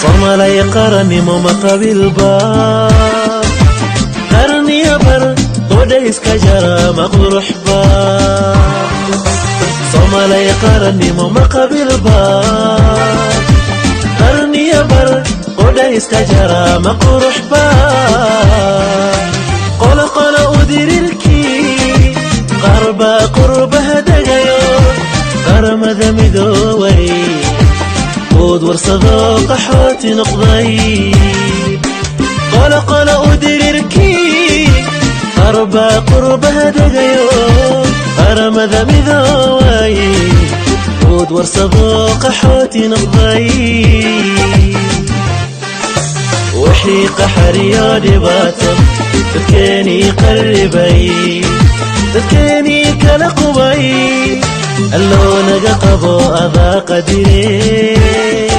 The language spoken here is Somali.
Somalay qaranimo ma qabiilba qarniyo bar qoda iska jara ma quruxba Somalay qaranimo ma qabiilba qarniyo bar qoda iska jara ma quruxba qola qola udirilki qarba qurbaha dagayo qaramada midoobay ورصدو قحوتي نقضي قلا قلا وديركي قربا قربها دقيو قرم ذمي ذواي ورصدو قحوتي نقضي وحي قحريو دباتو تذكيني قربي تذكيني كلقبي اللون قبو أذا قديري